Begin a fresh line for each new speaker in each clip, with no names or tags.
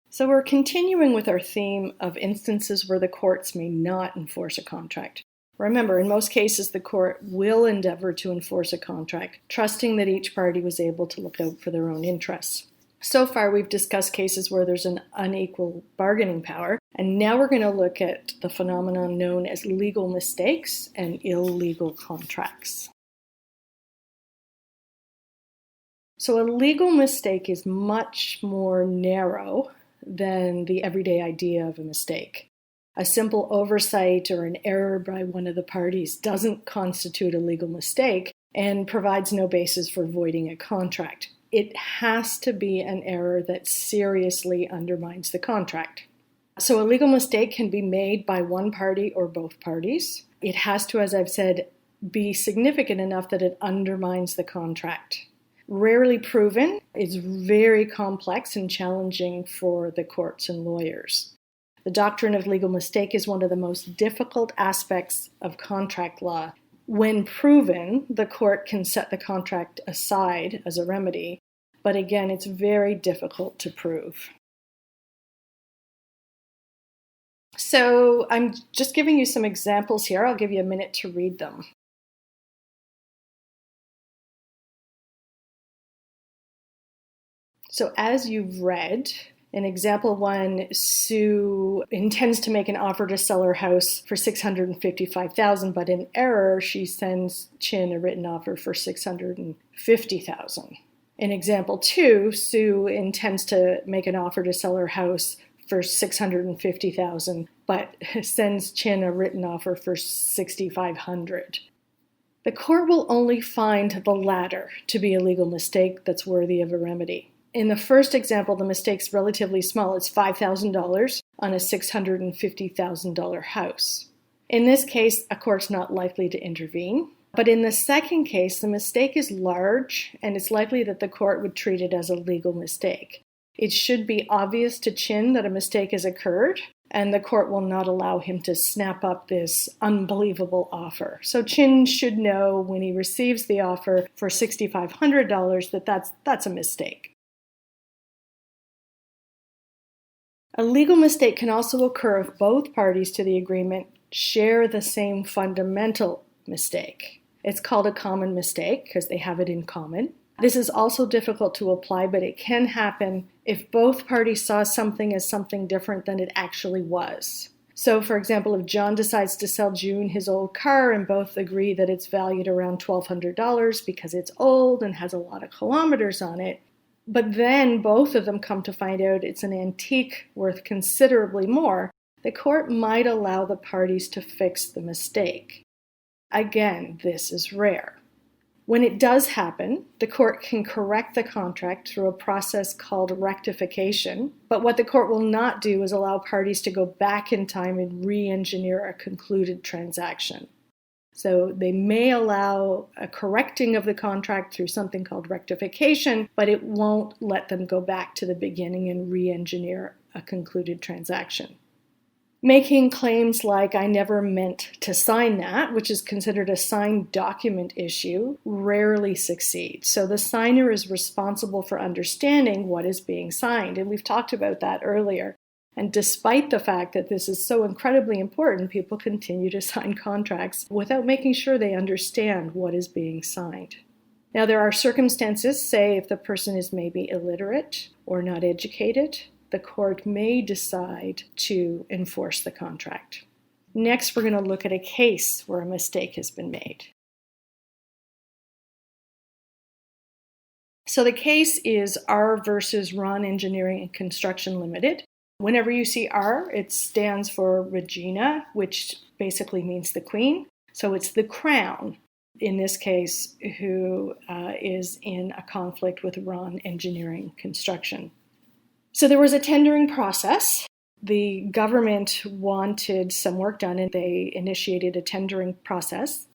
So we're continuing with our theme of instances where the courts may not enforce a contract. Remember, in most cases, the court will endeavor to enforce a contract, trusting that each party was able to look out for their own interests. So far, we've discussed cases where there's an unequal bargaining power, and now we're going to look at the phenomenon known as legal mistakes and illegal contracts. So a legal mistake is much more narrow than the everyday idea of a mistake. A simple oversight or an error by one of the parties doesn't constitute a legal mistake and provides no basis for voiding a contract. It has to be an error that seriously undermines the contract. So a legal mistake can be made by one party or both parties. It has to, as I've said, be significant enough that it undermines the contract. Rarely proven, it's very complex and challenging for the courts and lawyers. The doctrine of legal mistake is one of the most difficult aspects of contract law. When proven, the court can set the contract aside as a remedy, but again, it's very difficult to prove. So I'm just giving you some examples here. I'll give you a minute to read them. So as you've read, in example 1, Sue intends to make an offer to sell her house for $655,000, but in error, she sends Chin a written offer for $650,000. In example 2, Sue intends to make an offer to sell her house for $650,000, but sends Chin a written offer for $6,500. The court will only find the latter to be a legal mistake that's worthy of a remedy. In the first example, the mistake's relatively small. It's $5,000 on a $650,000 house. In this case, a court's not likely to intervene. But in the second case, the mistake is large, and it's likely that the court would treat it as a legal mistake. It should be obvious to Chin that a mistake has occurred, and the court will not allow him to snap up this unbelievable offer. So Chin should know when he receives the offer for $6,500 that that's a mistake. A legal mistake can also occur if both parties to the agreement share the same fundamental mistake. It's called a common mistake because they have it in common. This is also difficult to apply, but it can happen if both parties saw something as something different than it actually was. So, for example, if John decides to sell June his old car and both agree that it's valued around $1,200 because it's old and has a lot of kilometers on it, but then both of them come to find out it's an antique worth considerably more, the court might allow the parties to fix the mistake. Again, this is rare. When it does happen, the court can correct the contract through a process called rectification, but what the court will not do is allow parties to go back in time and re-engineer a concluded transaction. So they may allow a correcting of the contract through something called rectification, but it won't let them go back to the beginning and re-engineer a concluded transaction. Making claims like "I never meant to sign that," which is considered a signed document issue, rarely succeeds. So the signer is responsible for understanding what is being signed, and we've talked about that earlier. And despite the fact that this is so incredibly important, people continue to sign contracts without making sure they understand what is being signed. Now, there are circumstances, say if the person is maybe illiterate or not educated, the court may decide to enforce the contract. Next, we're going to look at a case where a mistake has been made. So the case is R versus Ron Engineering and Construction Limited. Whenever you see R, it stands for Regina, which basically means the Queen. So it's the Crown, in this case, who is in a conflict with Ron Engineering Construction. So there was a tendering process. The government wanted some work done, and they initiated a tendering process.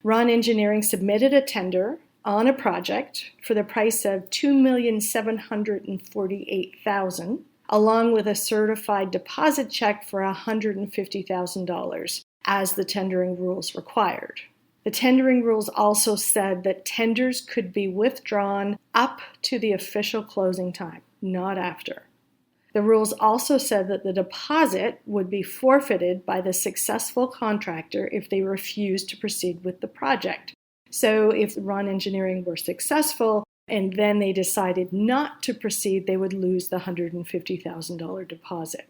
Ron Engineering submitted a tender on a project for the price of $2,748,000, along with a certified deposit check for $150,000, as the tendering rules required. The tendering rules also said that tenders could be withdrawn up to the official closing time, not after. The rules also said that the deposit would be forfeited by the successful contractor if they refused to proceed with the project. So if Ron Engineering were successful and then they decided not to proceed, they would lose the $150,000 deposit.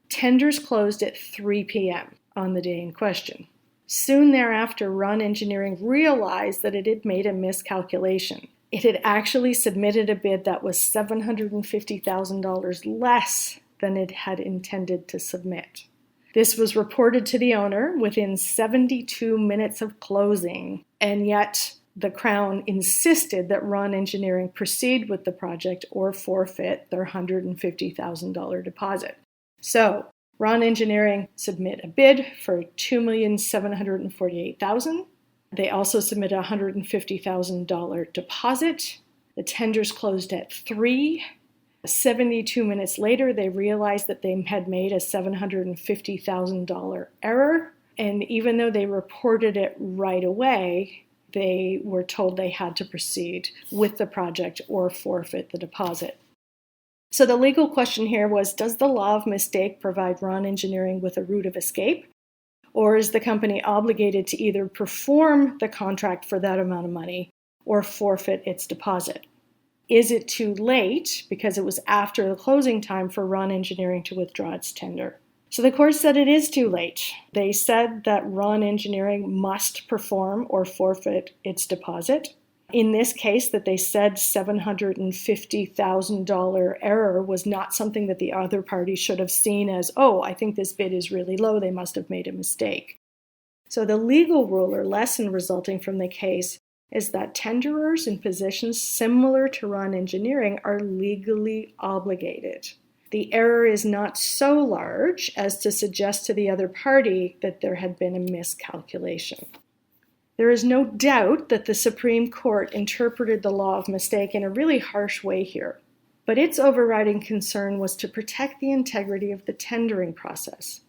Tenders closed at 3 p.m. on the day in question. Soon thereafter, Ron Engineering realized that it had made a miscalculation. It had actually submitted a bid that was $750,000 less than it had intended to submit. This was reported to the owner within 72 minutes of closing, and yet the Crown insisted that Ron Engineering proceed with the project or forfeit their $150,000 deposit. So, Ron Engineering submit a bid for $2,748,000. They also submitted a $150,000 deposit. The tenders closed at 3. 72 minutes later, they realized that they had made a $750,000 error. And even though they reported it right away, they were told they had to proceed with the project or forfeit the deposit. So the legal question here was, does the law of mistake provide Ron Engineering with a route of escape? Or is the company obligated to either perform the contract for that amount of money or forfeit its deposit? Is it too late, because it was after the closing time, for Ron Engineering to withdraw its tender? So the court said it is too late. They said that Ron Engineering must perform or forfeit its deposit. In this case, that they said $750,000 error was not something that the other party should have seen as, oh, I think this bid is really low, they must have made a mistake. So the legal rule or lesson resulting from the case is that tenderers in positions similar to Ron Engineering are legally obligated. The error is not so large as to suggest to the other party that there had been a miscalculation. There is no doubt that the Supreme Court interpreted the law of mistake in a really harsh way here, but its overriding concern was to protect the integrity of the tendering process.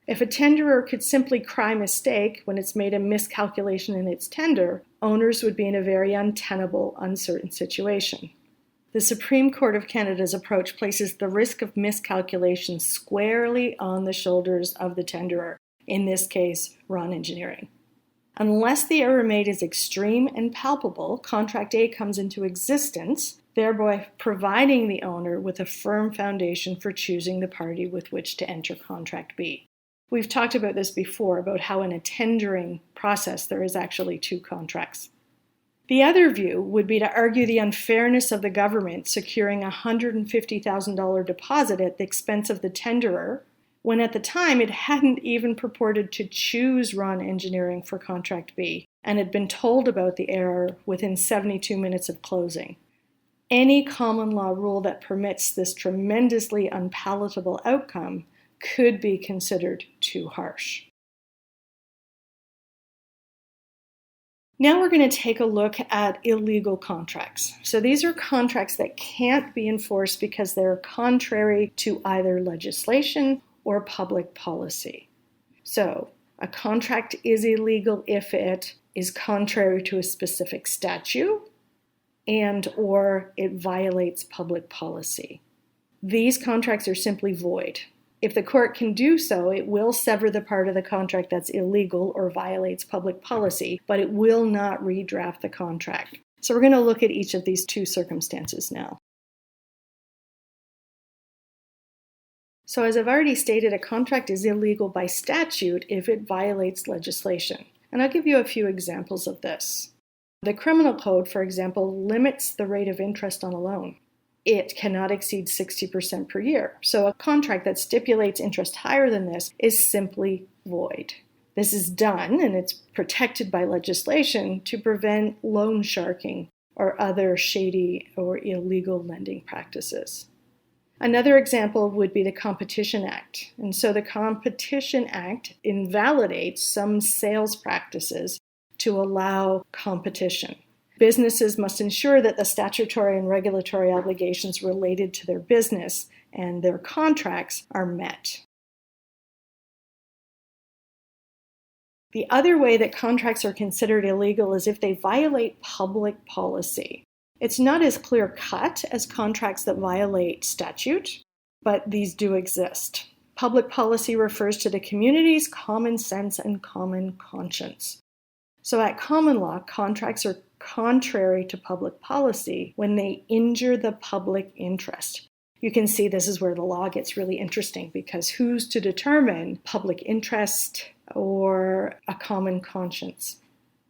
If a tenderer could simply cry mistake when it's made a miscalculation in its tender, owners would be in a very untenable, uncertain situation. The Supreme Court of Canada's approach places the risk of miscalculation squarely on the shoulders of the tenderer, in this case, Ron Engineering. Unless the error made is extreme and palpable, Contract A comes into existence, thereby providing the owner with a firm foundation for choosing the party with which to enter Contract B. We've talked about this before, about how in a tendering process there is actually 2 contracts. The other view would be to argue the unfairness of the government securing a $150,000 deposit at the expense of the tenderer, when at the time it hadn't even purported to choose Ron Engineering for Contract B and had been told about the error within 72 minutes of closing. Any common law rule that permits this tremendously unpalatable outcome could be considered too harsh. Now we're going to take a look at illegal contracts. So these are contracts that can't be enforced because they're contrary to either legislation or public policy. So a contract is illegal if it is contrary to a specific statute and or it violates public policy. These contracts are simply void. If the court can do so, it will sever the part of the contract that's illegal or violates public policy, but it will not redraft the contract. So we're going to look at each of these 2 circumstances now. So as I've already stated, a contract is illegal by statute if it violates legislation. And I'll give you a few examples of this. The criminal code, for example, limits the rate of interest on a loan. It cannot exceed 60% per year. So a contract that stipulates interest higher than this is simply void. This is done, and it's protected by legislation to prevent loan sharking or other shady or illegal lending practices. Another example would be the Competition Act. And so the Competition Act invalidates some sales practices to allow competition. Businesses must ensure that the statutory and regulatory obligations related to their business and their contracts are met. The other way that contracts are considered illegal is if they violate public policy. It's not as clear-cut as contracts that violate statute, but these do exist. Public policy refers to the community's common sense and common conscience. So at common law, contracts are contrary to public policy when they injure the public interest. You can see this is where the law gets really interesting, because who's to determine public interest or a common conscience?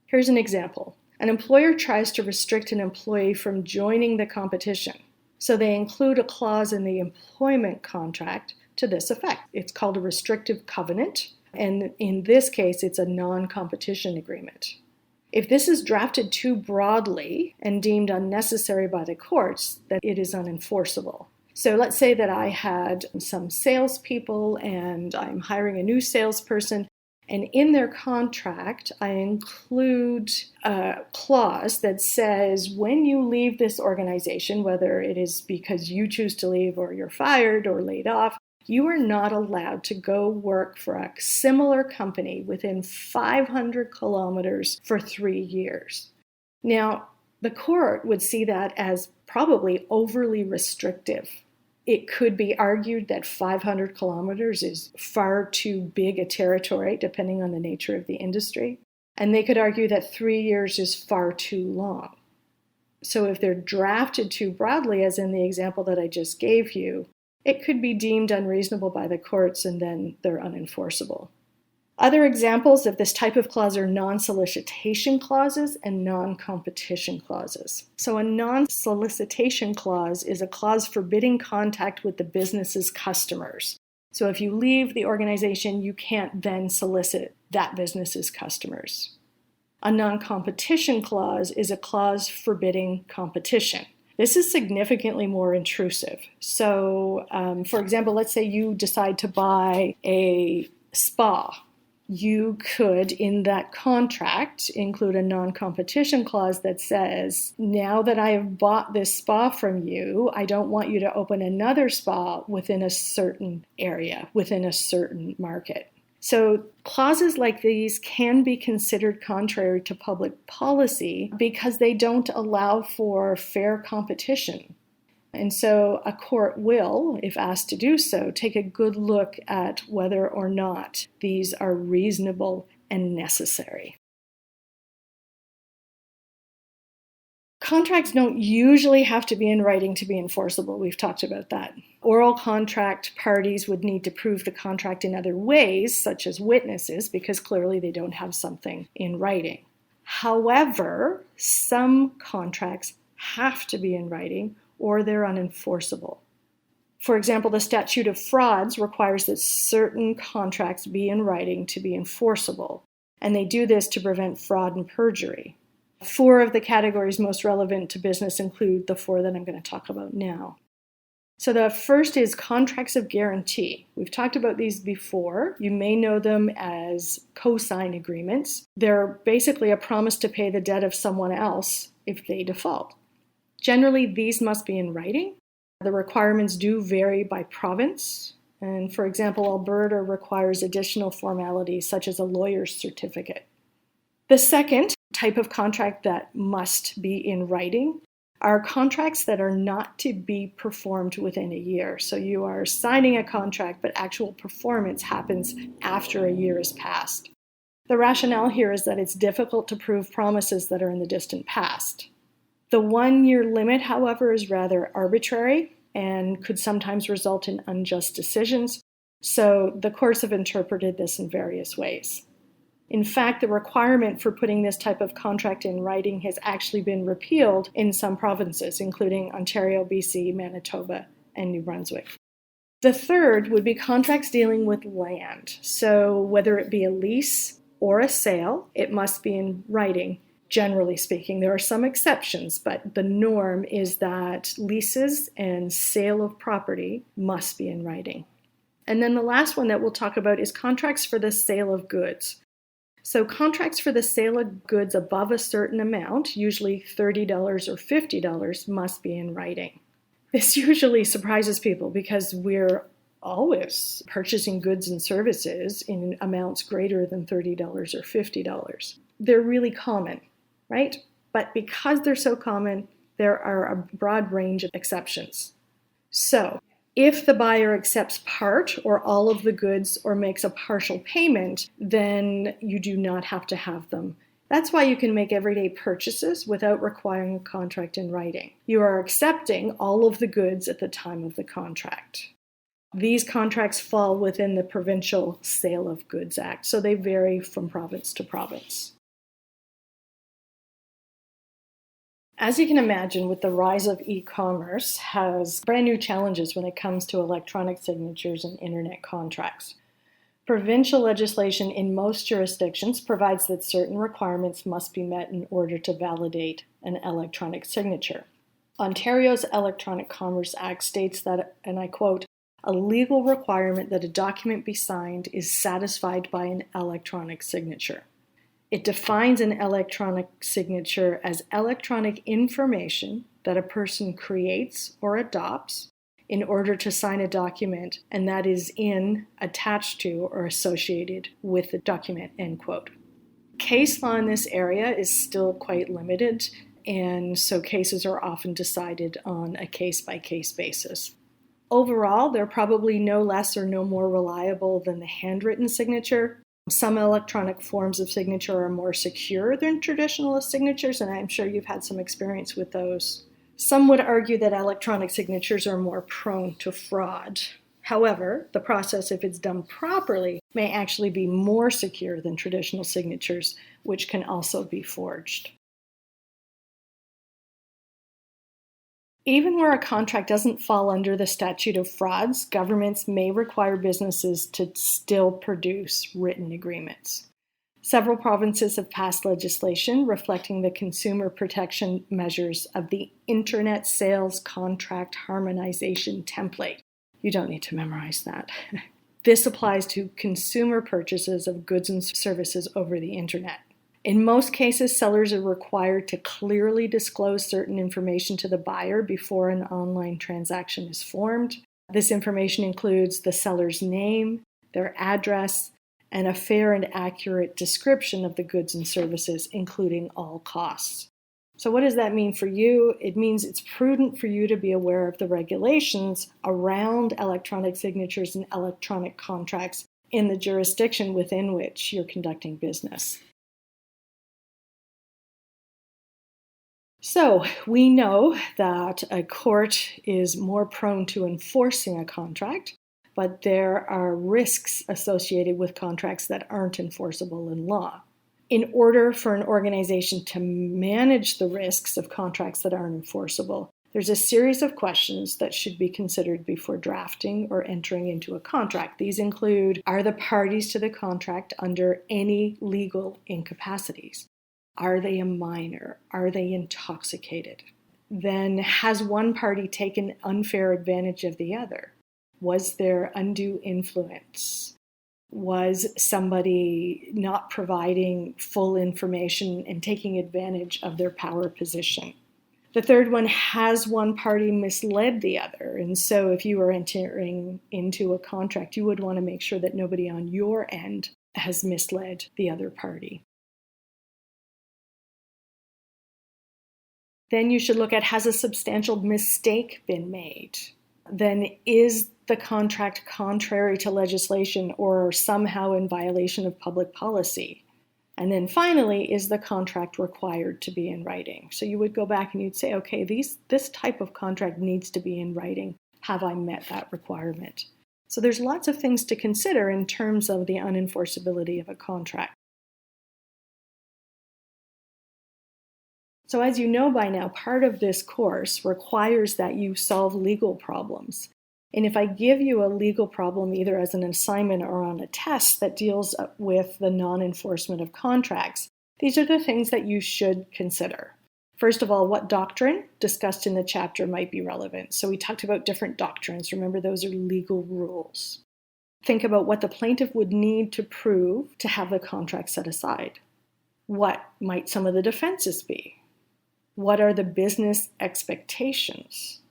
Here's an example. An employer tries to restrict an employee from joining the competition. So they include a clause in the employment contract to this effect. It's called a restrictive covenant, and in this case, it's a non-competition agreement. If this is drafted too broadly and deemed unnecessary by the courts, then it is unenforceable. So let's say that I had some salespeople and I'm hiring a new salesperson, and in their contract, I include a clause that says when you leave this organization, whether it is because you choose to leave or you're fired or laid off, you are not allowed to go work for a similar company within 500 kilometers for 3 years. Now, the court would see that as probably overly restrictive. It could be argued that 500 kilometers is far too big a territory, depending on the nature of the industry. And they could argue that 3 years is far too long. So if they're drafted too broadly, as in the example that I just gave you, it could be deemed unreasonable by the courts, and then they're unenforceable. Other examples of this type of clause are non-solicitation clauses and non-competition clauses. So a non-solicitation clause is a clause forbidding contact with the business's customers. So if you leave the organization, you can't then solicit that business's customers. A non-competition clause is a clause forbidding competition. This is significantly more intrusive. So, for example, let's say you decide to buy a spa. You could, in that contract, include a non-competition clause that says, now that I have bought this spa from you, I don't want you to open another spa within a certain area, within a certain market. So clauses like these can be considered contrary to public policy because they don't allow for fair competition. And so a court will, if asked to do so, take a good look at whether or not these are reasonable and necessary. Contracts don't usually have to be in writing to be enforceable. We've talked about that. Oral contract parties would need to prove the contract in other ways, such as witnesses, because clearly they don't have something in writing. However, some contracts have to be in writing or they're unenforceable. For example, the statute of frauds requires that certain contracts be in writing to be enforceable, and they do this to prevent fraud and perjury. 4 of the categories most relevant to business include the 4 that I'm going to talk about now. So the first is contracts of guarantee. We've talked about these before. You may know them as co-sign agreements. They're basically a promise to pay the debt of someone else if they default. Generally, these must be in writing. The requirements do vary by province. And for example, Alberta requires additional formalities such as a lawyer's certificate. The second type of contract that must be in writing are contracts that are not to be performed within a year. So you are signing a contract, but actual performance happens after a year has passed. The rationale here is that it's difficult to prove promises that are in the distant past. The 1-year limit, however, is rather arbitrary and could sometimes result in unjust decisions. So the courts have interpreted this in various ways. In fact, the requirement for putting this type of contract in writing has actually been repealed in some provinces, including Ontario, BC, Manitoba, and New Brunswick. The third would be contracts dealing with land. So whether it be a lease or a sale, it must be in writing. Generally speaking, there are some exceptions, but the norm is that leases and sale of property must be in writing. And then the last one that we'll talk about is contracts for the sale of goods. So contracts for the sale of goods above a certain amount, usually $30 or $50, must be in writing. This usually surprises people because we're always purchasing goods and services in amounts greater than $30 or $50. They're really common, right? But because they're so common, there are a broad range of exceptions. So If the buyer accepts part or all of the goods or makes a partial payment, then you do not have to have them. That's why you can make everyday purchases without requiring a contract in writing. You are accepting all of the goods at the time of the contract. These contracts fall within the Provincial Sale of Goods Act, so they vary from province to province. As you can imagine, with the rise of e-commerce, has brand new challenges when it comes to electronic signatures and internet contracts. Provincial legislation in most jurisdictions provides that certain requirements must be met in order to validate an electronic signature. Ontario's Electronic Commerce Act states that, and I quote, "A legal requirement that a document be signed is satisfied by an electronic signature." It defines an electronic signature as electronic information that a person creates or adopts in order to sign a document, and that is attached to, or associated with the document, end quote. Case law in this area is still quite limited, and so cases are often decided on a case-by-case basis. Overall, they're probably no less or no more reliable than the handwritten signature. Some electronic forms of signature are more secure than traditional signatures, and I'm sure you've had some experience with those. Some would argue that electronic signatures are more prone to fraud. However, the process, if it's done properly, may actually be more secure than traditional signatures, which can also be forged. Even where a contract doesn't fall under the statute of frauds, governments may require businesses to still produce written agreements. Several provinces have passed legislation reflecting the consumer protection measures of the Internet Sales Contract Harmonization Template. You don't need to memorize that. This applies to consumer purchases of goods and services over the Internet. In most cases, sellers are required to clearly disclose certain information to the buyer before an online transaction is formed. This information includes the seller's name, their address, and a fair and accurate description of the goods and services, including all costs. So what does that mean for you? It means it's prudent for you to be aware of the regulations around electronic signatures and electronic contracts in the jurisdiction within which you're conducting business. So we know that a court is more prone to enforcing a contract, but there are risks associated with contracts that aren't enforceable in law. In order for an organization to manage the risks of contracts that aren't enforceable, there's a series of questions that should be considered before drafting or entering into a contract. These include, are the parties to the contract under any legal incapacities? Are they a minor? Are they intoxicated? Then, has one party taken unfair advantage of the other? Was there undue influence? Was somebody not providing full information and taking advantage of their power position? The third one, has one party misled the other? And so if you are entering into a contract, you would want to make sure that nobody on your end has misled the other party. Then you should look at, has a substantial mistake been made? Then is the contract contrary to legislation or somehow in violation of public policy? And then finally, is the contract required to be in writing? So you would go back and you'd say, okay, this type of contract needs to be in writing. Have I met that requirement? So there's lots of things to consider in terms of the unenforceability of a contract. So as you know by now, part of this course requires that you solve legal problems. And if I give you a legal problem either as an assignment or on a test that deals with the non-enforcement of contracts, these are the things that you should consider. First of all, what doctrine discussed in the chapter might be relevant? So we talked about different doctrines. Remember, those are legal rules. Think about what the plaintiff would need to prove to have the contract set aside. What might some of the defenses be? What are the business expectations?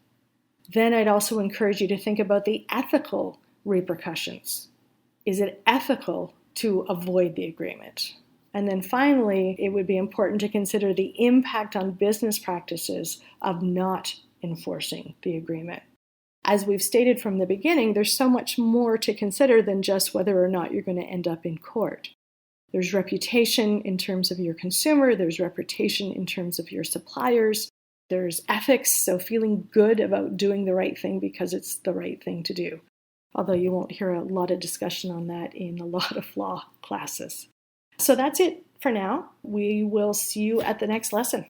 Then I'd also encourage you to think about the ethical repercussions. Is it ethical to avoid the agreement? And then finally, it would be important to consider the impact on business practices of not enforcing the agreement. As we've stated from the beginning, there's so much more to consider than just whether or not you're going to end up in court. There's reputation in terms of your consumer, there's reputation in terms of your suppliers, there's ethics, so feeling good about doing the right thing because it's the right thing to do. Although you won't hear a lot of discussion on that in a lot of law classes. So that's it for now. We will see you at the next lesson.